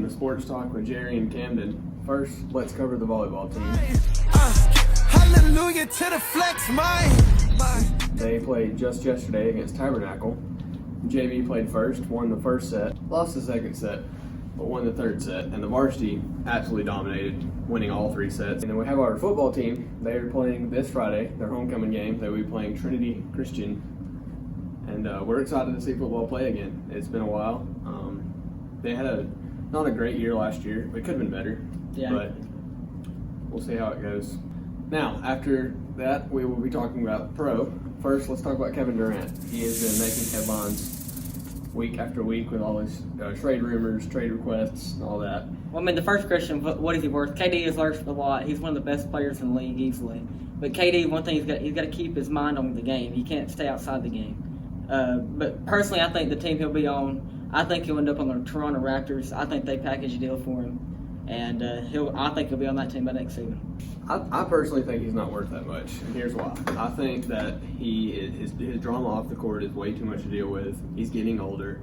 to Sports Talk with Jerry and Camden. First, let's cover the volleyball team. Hallelujah to the flex, mine. They played just yesterday against Tabernacle. JV played first, won the first set, lost the second set, but won the third set. And the varsity absolutely dominated, winning all three sets. And then we have our football team. They are playing this Friday, their homecoming game. They will be playing Trinity Christian. And we're excited to see football play again. It's been a while. They had not a great year last year. It could have been better, but we'll see how it goes. Now, after that, we will be talking about pro. First, let's talk about Kevin Durant. He has been making headlines week after week with all his trade rumors, trade requests, and all that. Well, I mean, the first question, what is he worth? KD has lurched a lot. He's one of the best players in the league easily. But KD, one thing he's got to keep his mind on the game. He can't stay outside the game. But personally, I think the team he'll be on, I think he'll end up on the Toronto Raptors. I think they package a deal for him, and I think he'll be on that team by next season. I personally think he's not worth that much, and here's why. I think that his drama off the court is way too much to deal with. He's getting older.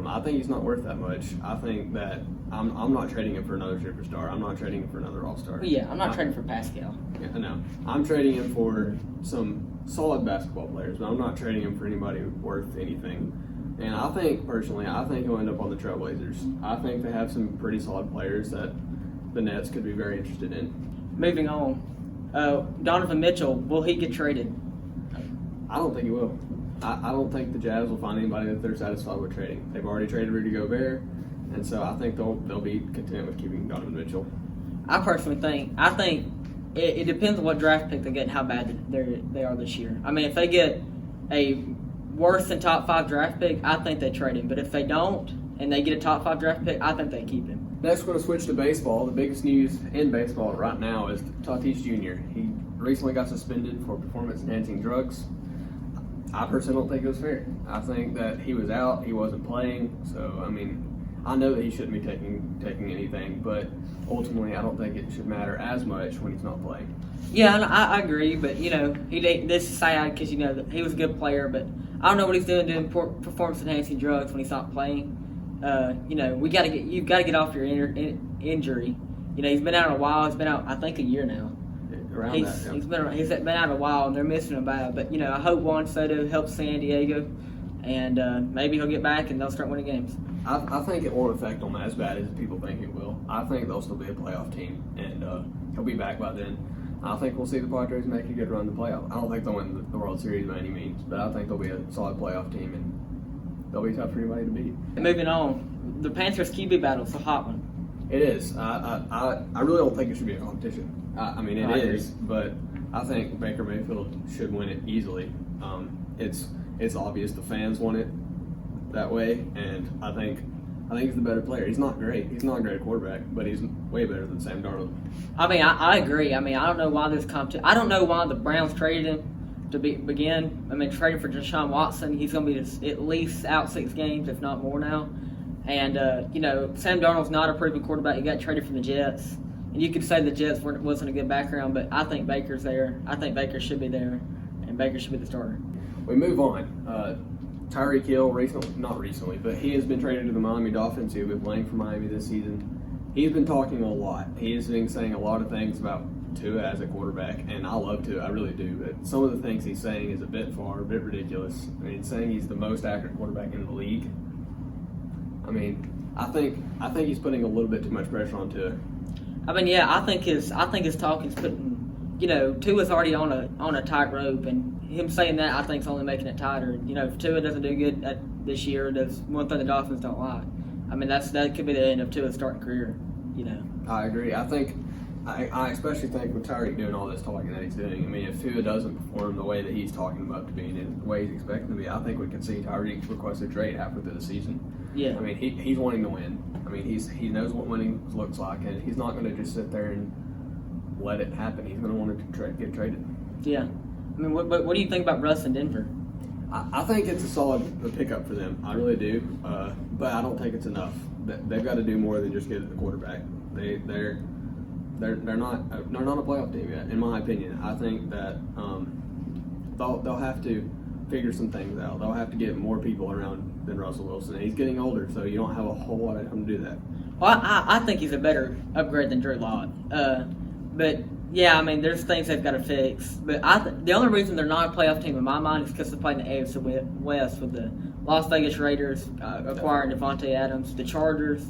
I think he's not worth that much. I think that I'm not trading him for another superstar. I'm not trading him for another all-star. Well, yeah, I'm not trading for Pascal. Yeah, no. I'm trading him for some solid basketball players, but I'm not trading him for anybody worth anything. And I think, personally, he'll end up on the Trailblazers. I think they have some pretty solid players that the Nets could be very interested in. Moving on, Donovan Mitchell, will he get traded? I don't think he will. I don't think the Jazz will find anybody that they're satisfied with trading. They've already traded Rudy Gobert, and so I think they'll be content with keeping Donovan Mitchell. I personally think it depends on what draft pick they get and how bad they are this year. I mean, if they get a worse than top 5 draft pick, I think they trade him. But if they don't and they get a top 5 draft pick, I think they keep him. Next, we're going to switch to baseball. The biggest news in baseball right now is Tatis Jr. He recently got suspended for performance-enhancing drugs. I personally don't think it was fair. I think that he was out, he wasn't playing, so, I mean, I know that he shouldn't be taking anything, but ultimately I don't think it should matter as much when he's not playing. Yeah, I agree, but, this is sad because, he was a good player, but I don't know what he's doing performance-enhancing drugs when he's not playing. You've got to get off your injury. He's been out a while. He's been out, I think, a year now. He's been out a while, and they're missing him bad. But I hope Juan Soto helps San Diego, and maybe he'll get back and they'll start winning games. I think it won't affect them as bad as people think it will. I think they'll still be a playoff team, and he'll be back by then. I think we'll see the Padres make a good run in the playoff. I don't think they'll win the World Series by any means, but I think they'll be a solid playoff team, and they'll be tough for anybody to beat. Moving on, the Panthers QB battle is a hot one. It is. I really don't think it should be a competition. It is, but I think Baker Mayfield should win it easily. It's obvious the fans want it that way, and I think he's the better player. He's not great. He's not a great quarterback, but he's way better than Sam Darnold. I agree. I don't know why this competition. I don't know why the Browns traded him to begin. Trading for Deshaun Watson. He's going to be at least out 6 games, if not more now. And Sam Darnold's not a proven quarterback. He got traded from the Jets, and you could say the Jets wasn't a good background, but I think Baker's there. I think Baker should be there, and Baker should be the starter. We move on. Tyreek Hill, not recently, but he has been traded to the Miami Dolphins, who have been playing for Miami this season. He's been talking a lot. He has been saying a lot of things about Tua as a quarterback, and I love Tua, I really do, but some of the things he's saying is a bit far, a bit ridiculous. Saying he's the most accurate quarterback in the league. I think he's putting a little bit too much pressure on Tua. I think his talk is putting, Tua's already on a tightrope, and him saying that I think is only making it tighter. If Tua doesn't do good this year, that's one thing the Dolphins don't like. That could be the end of Tua's starting career. I agree. I especially think with Tyreek doing all this talking that he's doing, if Tua doesn't perform the way that he's talking about to being and the way he's expecting to be, I think we could see Tyreek request a trade halfway through the season. Yeah. He's wanting to win. He knows what winning looks like, and he's not going to just sit there and let it happen. He's going to want to get traded. Yeah. What do you think about Russ in Denver? I think it's a solid pickup for them. I really do, but I don't think it's enough. They've got to do more than just get the quarterback. They're not a playoff team yet, in my opinion. I think that they'll have to figure some things out. They'll have to get more people around than Russell Wilson. He's getting older, so you don't have a whole lot of time to do that. Well, I think he's a better upgrade than Drew Lock. But yeah, I mean, there's things they've got to fix. But the only reason they're not a playoff team in my mind is because they're playing the AFC West with the Las Vegas Raiders acquiring Devontae Adams, the Chargers,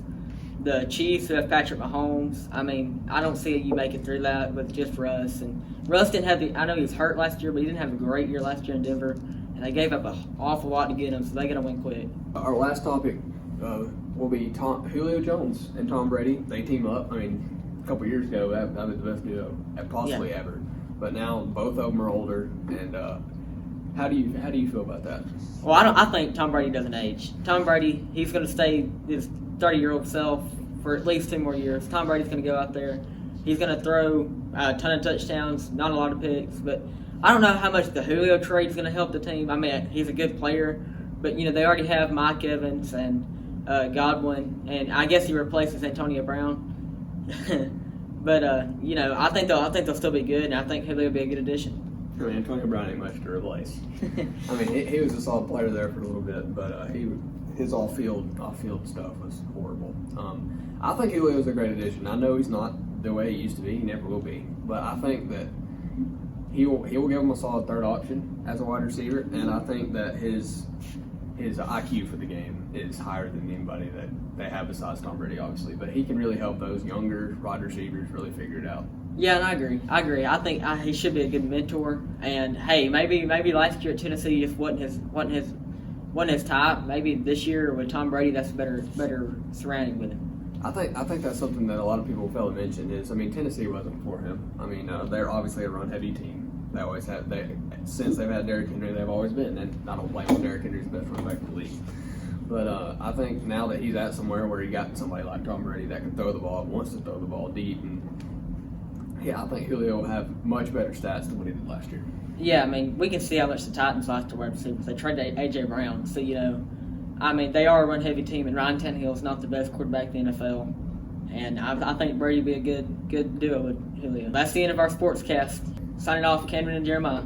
the Chiefs who have Patrick Mahomes. I mean, I don't see you making through that with just Russ. And Russ didn't have I know he was hurt last year, but he didn't have a great year last year in Denver. And they gave up an awful lot to get him, so they're going to win quick. Our last topic will be Julio Jones and Tom Brady. They team up. I mean, a couple years ago, that was the best duo possibly ever. But now both of them are older. And how do you feel about that? Well, I think Tom Brady doesn't age. Tom Brady, he's going to stay his 30-year-old self for at least 2 more years. Tom Brady's going to go out there. He's going to throw a ton of touchdowns, not a lot of picks. But I don't know how much the Julio trade is going to help the team. I mean, he's a good player. But, they already have Mike Evans and Godwin. And I guess he replaces Antonio Brown. But, I think they'll still be good. And I think Julio will be a good addition. I mean, Antonio Brown ain't much to replace. I mean, he was a solid player there for a little bit, but his off-field stuff was horrible. I think Julio's a great addition. I know he's not the way he used to be. He never will be. But I think that he will give him a solid third option as a wide receiver, and I think that his IQ for the game is higher than anybody that they have besides Tom Brady, obviously. But he can really help those younger wide receivers really figure it out. Yeah, and I agree. I think he should be a good mentor. And hey, maybe last year at Tennessee just wasn't his type. Maybe this year with Tom Brady, that's better surrounding with him. I think that's something that a lot of people fail to mention is, I mean, Tennessee wasn't for him. I mean, they're obviously a run-heavy team. They always have. Since they've had Derrick Henry, they've always been. And I don't blame him. Derrick Henry's the best running back in the league. But I think now that he's at somewhere where he got somebody like Tom Brady that can throw the ball, wants to throw the ball deep, and yeah, I think Julio will have much better stats than what he did last year. Yeah, I mean, we can see how much the Titans lost to wide receivers. They traded A.J. Brown, so I mean, they are a run-heavy team, and Ryan Tannehill is not the best quarterback in the NFL. And I think Brady would be a good duo with Julio. That's the end of our sports cast. Signing off, Cameron and Jeremiah.